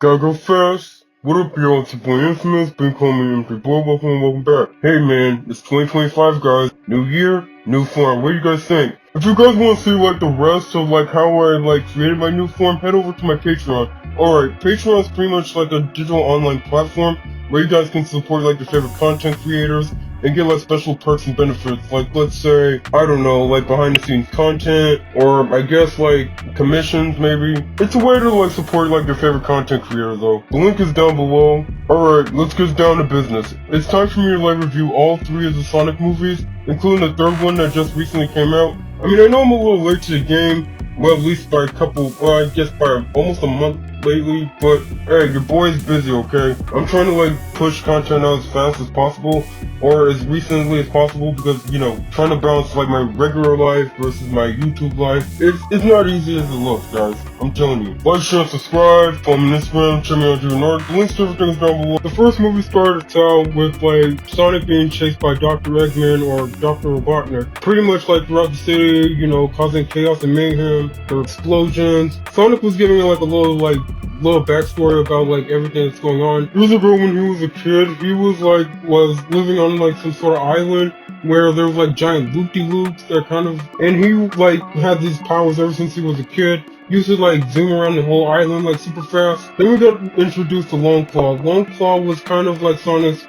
Gotta go fast. What up, y'all? It's your boy M-phamis. Been calling me M3 Boy. Welcome back. Hey, man, it's 2025, guys. New year, new form. What do you guys think? If you guys want to see, the rest of, how I, created my new form, head over to my Patreon. Alright, Patreon is pretty much like a digital online platform where you guys can support, your favorite content creators and get, special perks and benefits. Let's say, I don't know, behind-the-scenes content, or, I guess, commissions, maybe. It's a way to, support, your favorite content creator, though. The link is down below. Alright, let's get down to business. It's time for me to, review all 3 of the Sonic movies, including the 3rd one that just recently came out. I mean, I know I'm a little late to the game, well, at least by I guess by almost a month lately, but hey, your boy's busy, okay? I'm trying to push content out as fast as possible, or as recently as possible, because, trying to balance my regular life versus my YouTube life, it's not easy as it looks, guys. I'm telling you. Like, share, subscribe, follow me on Instagram, check me out on Art. The links to everything is down below. The first movie started out with Sonic being chased by Dr. Eggman or Dr. Robotnik. Pretty much throughout the city, causing chaos and mayhem, or explosions. Sonic was giving a little backstory about everything that's going on. Years ago when he was a kid, he was living on some sort of island where there was giant loop-de-loops that and he had these powers ever since he was a kid. He used to zoom around the whole island super fast. Then we got introduced to Longclaw. Longclaw was Sonic's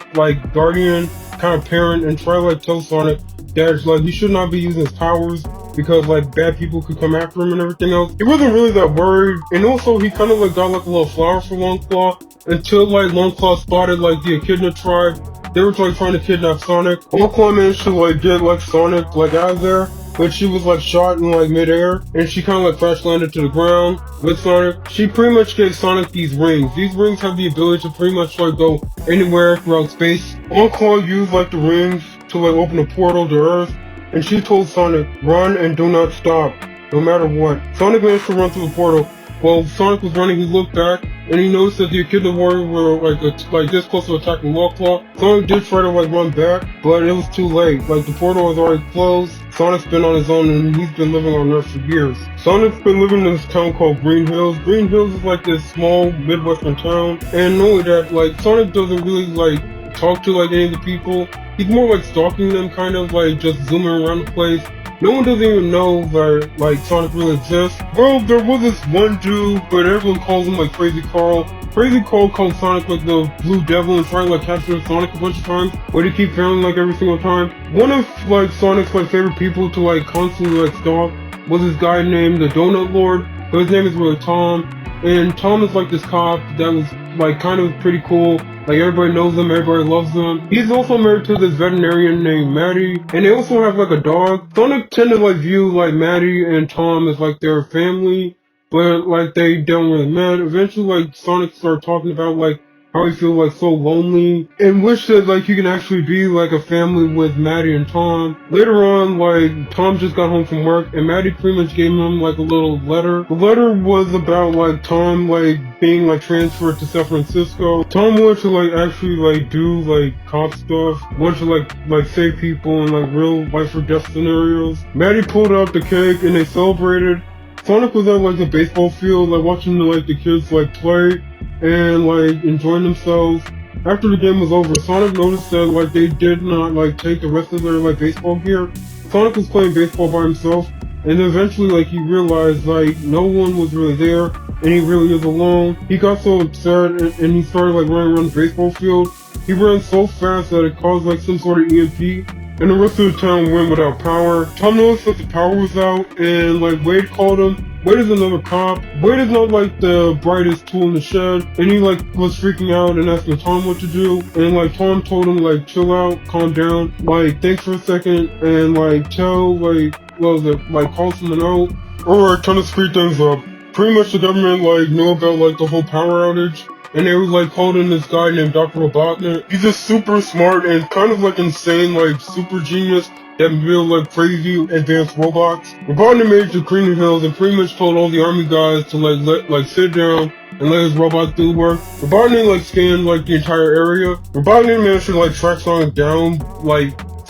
guardian, parent, and try to tell Sonic that he should not be using his powers because bad people could come after him and everything else. He wasn't really that worried, and also he got a little flower for Longclaw until Longclaw spotted the Echidna tribe. They were trying to kidnap Sonic. Longclaw managed to get Sonic out of there, but she was shot in midair, and she crash landed to the ground with Sonic. She pretty much gave Sonic these rings. These rings have the ability to pretty much go anywhere throughout space. Longclaw used the rings to open a portal to Earth, and she told Sonic, run and do not stop, no matter what. Sonic managed to run through the portal. While Sonic was running, he looked back, and he noticed that the Echidna warrior were this close to attacking Longclaw. Sonic did try to run back, but it was too late. The portal was already closed. Sonic's been on his own, and he's been living on Earth for years. Sonic's been living in this town called Green Hills. Green Hills is this small Midwestern town, and not only that, Sonic doesn't really talk to any of the people. He's more stalking them, just zooming around the place. No one doesn't even know that Sonic really exists. Well, there was this one dude, but everyone calls him Crazy Carl. Crazy Carl called Sonic the Blue Devil and tried capture Sonic a bunch of times, but he keep failing every single time. One of Sonic's favorite people to constantly stalk was this guy named the Donut Lord, but his name is really Tom. And Tom is this cop that was pretty cool. Everybody knows him, everybody loves him. He's also married to this veterinarian named Maddie, and they also have a dog. Sonic tend to view Maddie and Tom as their family, but they don't really matter. Eventually Sonic started talking about how he feels so lonely, and wish that he can actually be a family with Maddie and Tom. Later on, Tom just got home from work, and Maddie pretty much gave him a little letter. The letter was about Tom being transferred to San Francisco. Tom wanted to actually do cop stuff, wanted to save people in real life or death scenarios. Maddie pulled out the cake and they celebrated. Sonic was at the baseball field, watching the kids play and enjoying themselves. After the game was over, Sonic noticed that they did not take the rest of their baseball gear. Sonic was playing baseball by himself, and eventually he realized no one was really there, and he really is alone. He got so upset, and he started running around the baseball field. He ran so fast that it caused some sort of EMP, and the rest of the town went without power. Tom noticed that the power was out, and Wade called him. Wade is another cop. Wade is not the brightest tool in the shed, and he was freaking out and asking Tom what to do. And Tom told him chill out, calm down, thanks for a second, and tell call someone out. Alright, time to speed things up. Pretty much the government knew about the whole power outage, and they were called in this guy named Dr. Robotnik. He's just super smart and insane, super genius that build crazy advanced robots. Robotnik made it to Green Hills and pretty much told all the army guys to sit down and let his robots do the work. Robotnik scanned the entire area. Robotnik managed to track Sonic down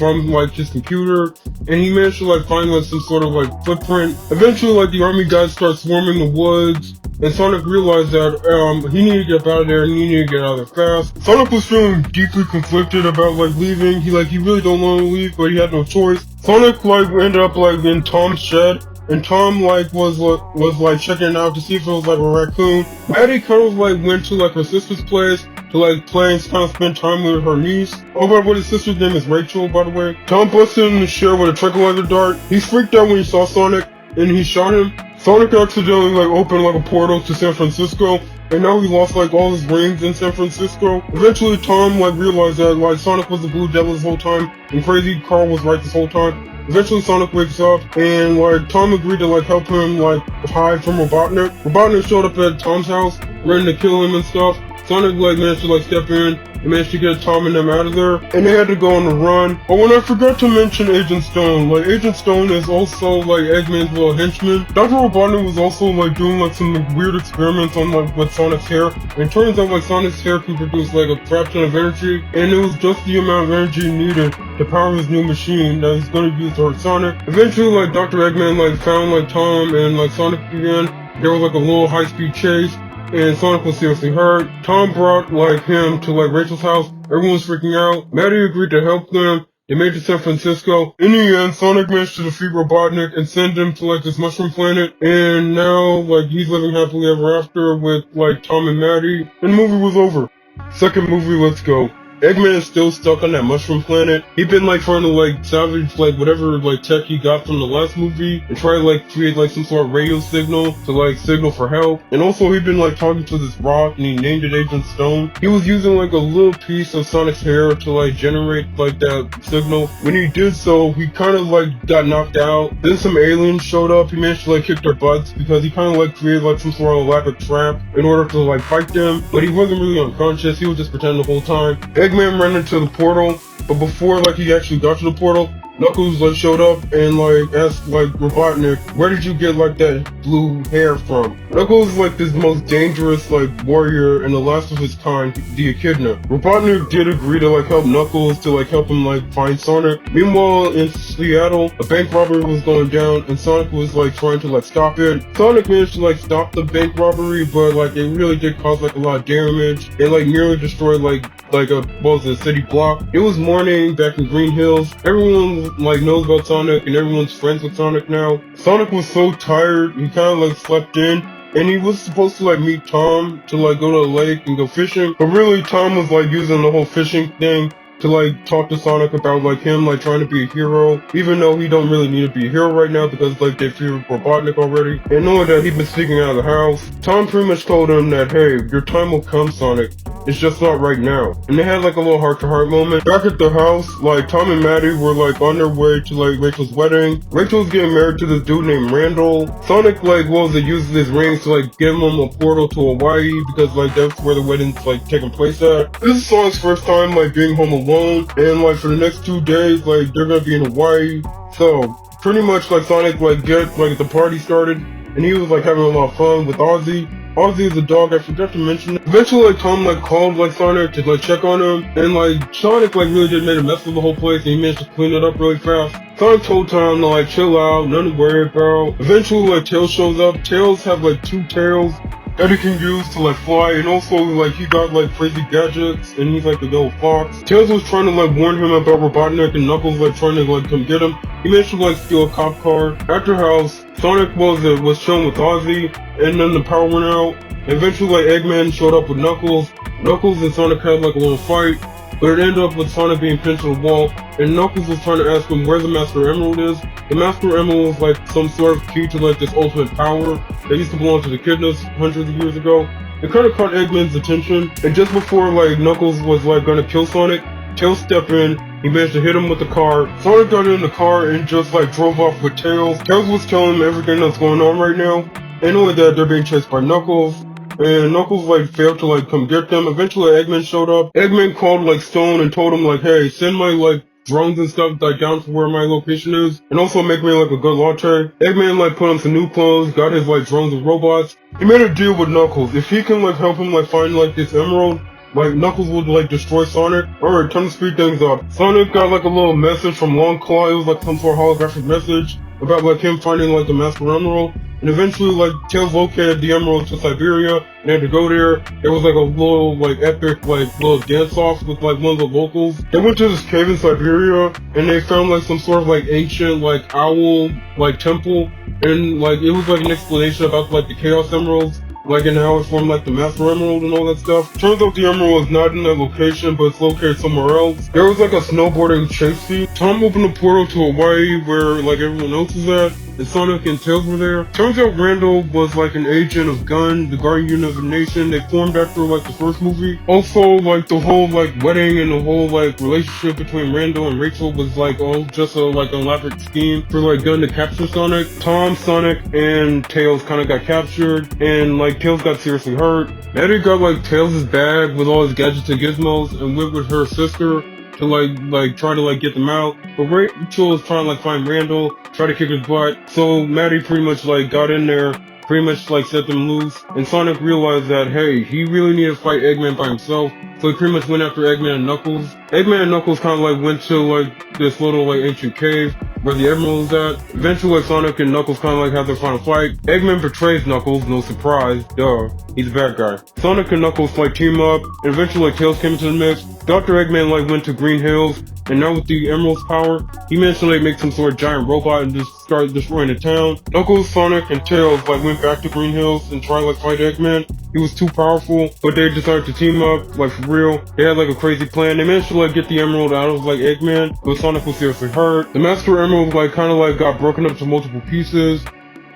from like his computer, and he managed to like find like some sort of like footprint. Eventually, like the army guys start swarming the woods, and Sonic realized that he needed to get out of there and he needed to get out of there fast. Sonic was feeling deeply conflicted about like leaving. He really don't want to leave, but he had no choice. Sonic like ended up like in Tom's shed, and Tom like was like checking out to see if it was like a raccoon. Maddie kind of like went to like her sister's place to like play and kind of spend time with her niece. Oh, by the way, his sister's name is Rachel, by the way. Tom busted in the shed with a tranquilizer dart. He freaked out when he saw Sonic, and he shot him. Sonic accidentally like opened like a portal to San Francisco, and now he lost like all his rings in San Francisco. Eventually Tom like realized that like Sonic was the Blue Devil this whole time, and Crazy Carl was right this whole time. Eventually Sonic wakes up, and like Tom agreed to like help him like hide from Robotnik. Robotnik showed up at Tom's house, ready to kill him and stuff. Sonic like managed to like step in and managed to get Tom and them out of there, and they had to go on the run. Oh, and I forgot to mention Agent Stone. Like Agent Stone is also like Eggman's little henchman. Dr. Robotnik was also like doing like some weird experiments on like with Sonic's hair, and it turns out like Sonic's hair can produce like a fraction of energy, and it was just the amount of energy needed to power his new machine that he's gonna use to hurt Sonic. Eventually like Dr. Eggman like found like Tom and like Sonic again. There was like a little high-speed chase, and Sonic was seriously hurt. Tom brought like him to like Rachel's house. Everyone was freaking out. Maddie agreed to help them. They made it to San Francisco. In the end, Sonic managed to defeat Robotnik and send him to like this mushroom planet. And now like he's living happily ever after with like Tom and Maddie. And the movie was over. Second movie, let's go. Eggman is still stuck on that mushroom planet. He'd been like trying to like salvage like whatever like tech he got from the last movie and try to like create like some sort of radio signal to like signal for help. And also he'd been like talking to this rock and he named it Agent Stone. He was using like a little piece of Sonic's hair to like generate like that signal. When he did so, he kind of like got knocked out. Then some aliens showed up. He managed to like kick their butts because he kind of like created like some sort of elaborate trap in order to like fight them. But he wasn't really unconscious. He was just pretending the whole time. Eggman ran into the portal, but before like he actually got to the portal, Knuckles like showed up and like asked like Robotnik, where did you get like that blue hair from? Knuckles is like this most dangerous like warrior and the last of his kind, the Echidna. Robotnik did agree to like help Knuckles to like help him like find Sonic. Meanwhile in Seattle, a bank robbery was going down and Sonic was like trying to like stop it. Sonic managed to like stop the bank robbery, but like it really did cause like a lot of damage. It like nearly destroyed like a city block. It was morning back in Green Hills. Everyone like knows about Sonic and everyone's friends with Sonic now. Sonic was so tired, he kind of like slept in. And he was supposed to like meet Tom to like go to the lake and go fishing. But really Tom was like using the whole fishing thing to like talk to Sonic about like him like trying to be a hero, even though he don't really need to be a hero right now because like they feared Robotnik already. And knowing that he'd been sneaking out of the house, Tom pretty much told him that, hey, your time will come, Sonic. It's just not right now. And they had like a little heart-to-heart moment. Back at the house, like Tom and Maddie were like on their way to like Rachel's wedding. Rachel's getting married to this dude named Randall. Sonic like uses his rings to like give him a portal to Hawaii because like that's where the wedding's like taking place at. This is Sonic's first time like being home alone, and like for the next 2 days like they're gonna be in Hawaii. So pretty much like Sonic like get like the party started, and he was like having a lot of fun with Ozzy. Ozzy is a dog, I forgot to mention. Eventually, like, Tom, like, called, like, Sonic to, like, check on him. And, like, Sonic, like, really did make a mess of the whole place, and he managed to clean it up really fast. Sonic told Tom to, like, chill out, nothing to worry about. Eventually, like, Tails shows up. Tails have, like, 2 tails that he can use to like fly, and also like he got like crazy gadgets and he's like a little fox. Tails was trying to like warn him about Robotnik, and Knuckles like trying to like come get him. He managed to like steal a cop car. At their house, Sonic was chilling with Ozzy, and then the power went out. Eventually like Eggman showed up with Knuckles. Knuckles and Sonic had like a little fight, but it ended up with Sonic being pinned to the wall, and Knuckles was trying to ask him where the Master Emerald is. The Master Emerald was like some sort of key to like this ultimate power that used to belong to the Echidnas hundreds of years ago. It kind of caught Eggman's attention, and just before like Knuckles was like gonna kill Sonic, Tails stepped in. He managed to hit him with the car. Sonic got in the car and just like drove off with Tails. Tails was telling him everything that's going on right now, and only that they're being chased by Knuckles. And Knuckles like failed to like come get them. Eventually Eggman showed up. Eggman called like Stone and told him like, hey, send my like drones and stuff like down to where my location is, and also make me like a good latte. Eggman like put on some new clothes, got his like drones and robots. He made a deal with Knuckles. If he can like help him like find like this emerald, like Knuckles would like destroy Sonic. Alright, time to speed things up. Sonic got like a little message from Long Claw. It was like some sort of holographic message about like him finding like the Master Emerald. And eventually, like, Tails located the emerald to Siberia, and they had to go there. There was like a little, like, epic, like, little dance-off with like one of the locals. They went to this cave in Siberia, and they found like some sort of like ancient, like, owl, like, temple. And like, it was like an explanation about like the Chaos Emeralds, like, and how it formed like the Master Emerald and all that stuff. Turns out the emerald is not in that location, but it's located somewhere else. There was like a snowboarding chase scene. Tom opened a portal to Hawaii where like everyone else is at, and Sonic and Tails were there. Turns out Randall was like an agent of Gun, the Guardian Unit of the Nation. They formed after like the first movie. Also, like the whole like wedding and the whole like relationship between Randall and Rachel was like all just a like elaborate scheme for like Gun to capture Sonic. Tom, Sonic, and Tails kind of got captured, and like Tails got seriously hurt. Maddie got like Tails' bag with all his gadgets and gizmos and went with her sister to like try to like get them out. But Rachel was trying to like find Randall, try to kick his butt. So Maddie pretty much like got in there, pretty much like set them loose. And Sonic realized that hey, he really needed to fight Eggman by himself. So he pretty much went after Eggman and Knuckles. Eggman and Knuckles kind of like went to like this little like ancient cave where the emerald was at. Eventually like, Sonic and Knuckles kind of like have their final fight. Eggman betrays Knuckles, no surprise, duh, he's a bad guy. Sonic and Knuckles like team up, and eventually like Tails came into the mix. Dr. Eggman like went to Green Hills, and now with the Emerald's power, he managed to like make some sort of giant robot and just start destroying the town. Knuckles, Sonic, and Tails like went back to Green Hills and tried like fight Eggman. He was too powerful, but they decided to team up, like for real. They had like a crazy plan. They managed to like get the Emerald out of like Eggman, but Sonic was seriously hurt. The Master Emerald like kind of like got broken up to multiple pieces.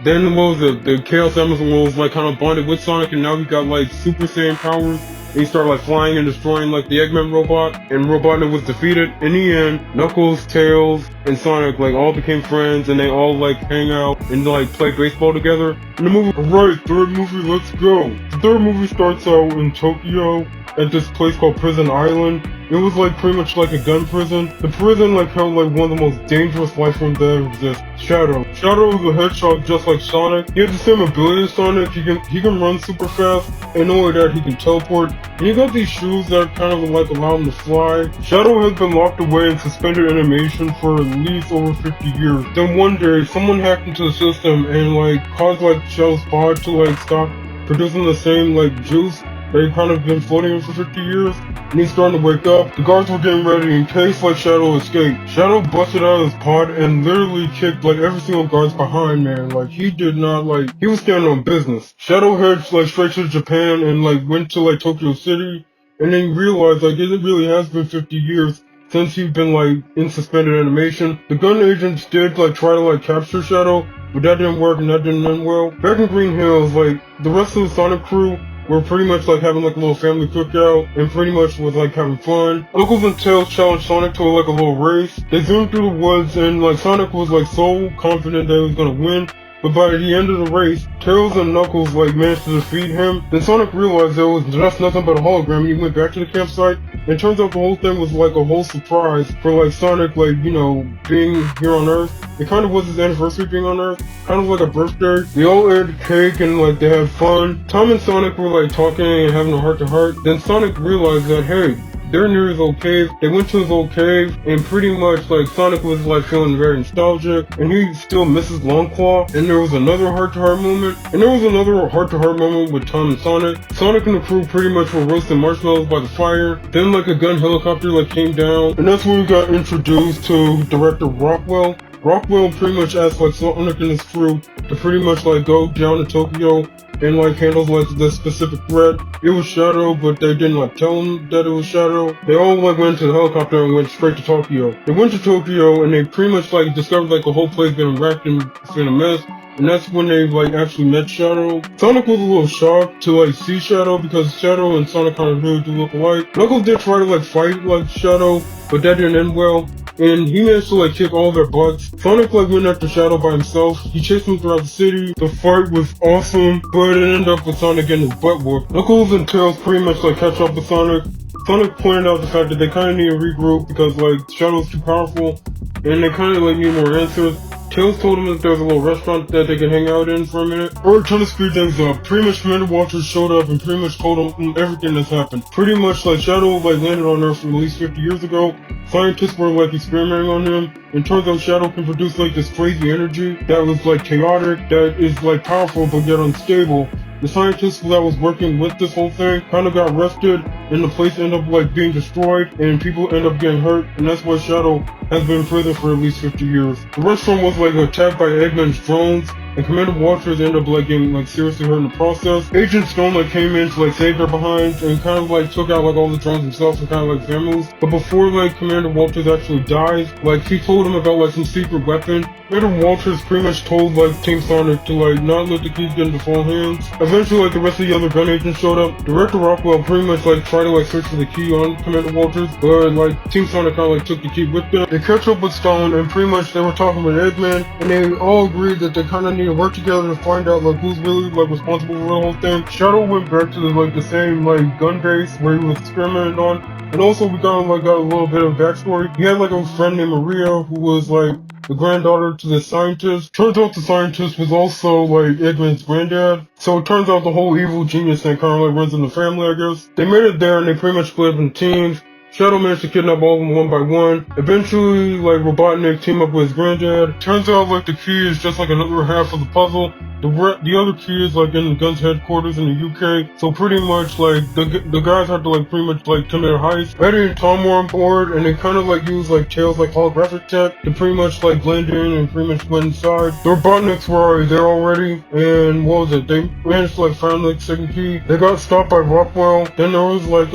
Then what was it? The Chaos Emerald was like kind of bonded with Sonic, and now he got like Super Saiyan powers. And he started like flying and destroying like the Eggman robot, and Robotnik was defeated. In the end, Knuckles, Tails, and Sonic like all became friends, and they all like hang out and like play baseball together. In the movie, alright, third movie, let's go. The third movie starts out in Tokyo at this place called Prison Island. It was like pretty much like a gun prison. The prison like held like one of the most dangerous life forms that ever exist. Shadow. Shadow is a hedgehog just like Sonic. He has the same ability as Sonic. He can run super fast, and not only that, he can teleport. And he got these shoes that kind of like allow him to fly. Shadow has been locked away in suspended animation for at least over 50 years. Then one day, someone hacked into the system and like caused like Shadow's pod to like stop producing the same like juice. They've kind of been floating him for 50 years, and he's starting to wake up. The guards were getting ready in case like Shadow escaped. Shadow busted out of his pod and literally kicked like every single guard's behind, man. Like he did not like, he was standing on business. Shadow headed like straight to Japan and like went to like Tokyo City, and then realized like it really has been 50 years since he's been like in suspended animation. The gun agents did like try to like capture Shadow, but that didn't work and that didn't end well. Back in Green Hills, like the rest of the Sonic crew were pretty much like having like a little family cookout and pretty much was like having fun. Knuckles and Tails challenged Sonic to like a little race. They zoomed through the woods, and like Sonic was like so confident that he was gonna win. But by the end of the race, Tails and Knuckles like managed to defeat him. Then Sonic realized it was just nothing but a hologram, and he went back to the campsite. And it turns out the whole thing was like a whole surprise for like Sonic, like, you know, being here on Earth. It kind of was his anniversary being on Earth, kind of like a birthday. They all ate cake and like they had fun. Tom and Sonic were like talking and having a heart-to-heart. Then Sonic realized that, hey, they're near his old cave. They went to his old cave, and pretty much like Sonic was like feeling very nostalgic, and he still misses Longclaw. And there was another heart-to-heart moment, and there was another heart-to-heart moment with Tom and Sonic. Sonic and the crew pretty much were roasting marshmallows by the fire. Then like a gun helicopter like came down, and that's when we got introduced to director Rockwell. Rockwell pretty much asked like Sonic and his crew to pretty much like go down to Tokyo and like handle like the specific threat. It was Shadow, but they didn't like tell him that it was Shadow. They all like went to the helicopter and went straight to Tokyo. They went to Tokyo and they pretty much like discovered like the whole place been wrecked and it's been a mess. And that's when they like actually met Shadow. Sonic was a little shocked to like see Shadow because Shadow and Sonic kind of really do look alike. Knuckles did try to like fight like Shadow, but that didn't end well. And he managed to like kick all their butts. Sonic like went after Shadow by himself. He chased him throughout the city. The fight was awesome, but it ended up with Sonic getting his butt whooped. Knuckles and Tails pretty much like catch up with Sonic. Sonic pointed out the fact that they kind of need to regroup because like Shadow's too powerful, and they kind of like need more answers. Tails told him that there was a little restaurant that they could hang out in for a minute. Alright, trying to speed things up. Pretty much Commander Walters showed up and pretty much told him everything that's happened. Pretty much like Shadow like landed on Earth at least 50 years ago. Scientists were like experimenting on him, and turns out Shadow can produce like this crazy energy that was like chaotic, that is like powerful but yet unstable. The scientist that was working with this whole thing kind of got arrested, and the place ended up like being destroyed, and people end up getting hurt, and that's why Shadow has been in prison for at least 50 years. The restaurant was like attacked by Eggman's drones, and Commander Walters ended up like getting like seriously hurt in the process. Agent Stone like came in to like save their behinds and kind of like took out like all the drones himself and kind of like families. But before like Commander Walters actually dies, like he told him about like some secret weapon. Commander Walters pretty much told like Team Sonic to like not let the keys get into false hands. Eventually like the rest of the other gun agents showed up. Director Rockwell pretty much like tried to like search for the key on Commander Walters, but like Team Sonic kind of like took the key with them. They catch up with Stone, and pretty much they were talking with Eggman, and they all agreed that they kind of need to work together to find out like who's really like responsible for the whole thing. Shadow went back to the same like gun base where he was experimenting on, and also we got a little bit of backstory. He had like a friend named Maria who was like the granddaughter to the scientist. Turns out the scientist was also like Eggman's granddad. So it turns out the whole evil genius thing kind of like runs in the family, I guess. They made it there and they pretty much split up in teams. Shadow managed to kidnap all of them one by one. Eventually, like, Robotnik teamed up with his granddad. Turns out, like, the key is just like another half of the puzzle. The other key is, like, in the gun's headquarters in the UK. So pretty much, like, the guys had to, like, pretty much, like, commit a heist. Eddie and Tom were on board, and they kind of, like, used, like, Tails, like, holographic tech to pretty much, like, blend in and pretty much went inside. The Robotniks were already there already, and what was it? They managed to, like, find, like, second key. They got stopped by Rockwell. Then there was, like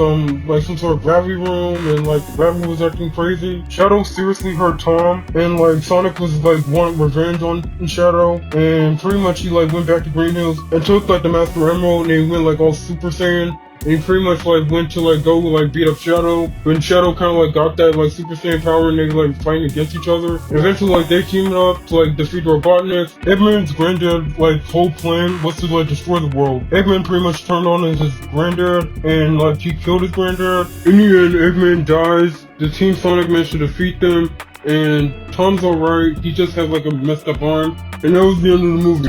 some sort of gravity room, and like the gravity was acting crazy. Shadow seriously hurt Tom, and like Sonic was like wanting revenge on Shadow, and pretty much he like went back to Green Hills and took like the Master Emerald, and he went like all Super Saiyan. And he pretty much like went to like go like beat up Shadow. When Shadow kind of like got that like Super Saiyan power, and they like fighting against each other. And eventually like they teamed up to like defeat the Robotniks. Eggman's granddad like whole plan was to like destroy the world. Eggman pretty much turned on as his granddad, and like he killed his granddad. In the end, Eggman dies. The Team Sonic managed to defeat them, and Tom's alright. He just has like a messed up arm, and that was the end of the movie.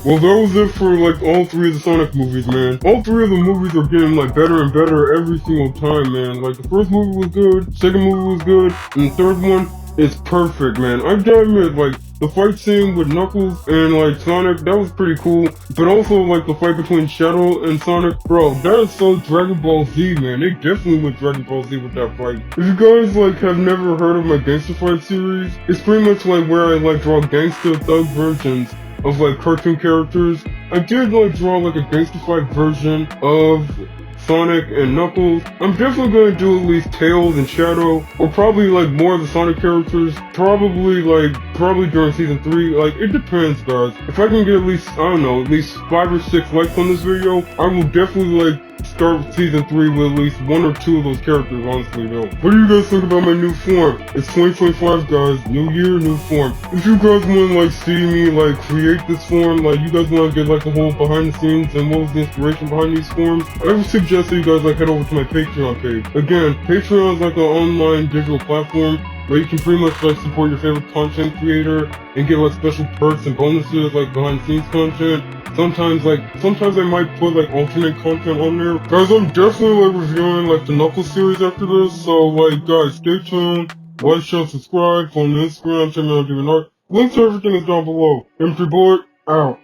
Well, that was it for like all three of the Sonic movies, man. All three of the movies are getting like better and better every single time, man. Like the first movie was good, second movie was good, and the third one is perfect, man. I gotta admit, like the fight scene with Knuckles and like Sonic, that was pretty cool. But also like the fight between Shadow and Sonic, bro, that is so Dragon Ball Z, man. They definitely went Dragon Ball Z with that fight. If you guys like have never heard of my Gangster Fight series, it's pretty much like where I like draw gangster thug versions of like cartoon characters. I did like draw like a Gangster Fight version of Sonic and Knuckles. I'm definitely gonna do at least Tails and Shadow, or probably like more of the Sonic characters. Probably during season 3. Like it depends, guys. If I can get at least, I don't know, at least 5 or 6 likes on this video, I will definitely like start season 3 with at least 1 or 2 of those characters, honestly though. What do you guys think about my new form? It's 2025, guys. New year, new form. If you guys want to like see me like create this form, like you guys want to get like the whole behind the scenes and what was the inspiration behind these forms, I would suggest that you guys like head over to my Patreon page. Again, Patreon is like an online digital platform where you can pretty much like support your favorite content creator and get like special perks and bonuses like behind the scenes content. Sometimes I might put like alternate content on there. Guys, I'm definitely like reviewing like the Knuckles series after this, so like guys, stay tuned. Like, share, subscribe, follow me on Instagram, check me out doing art. Links to everything is down below. M3 Bullet, out.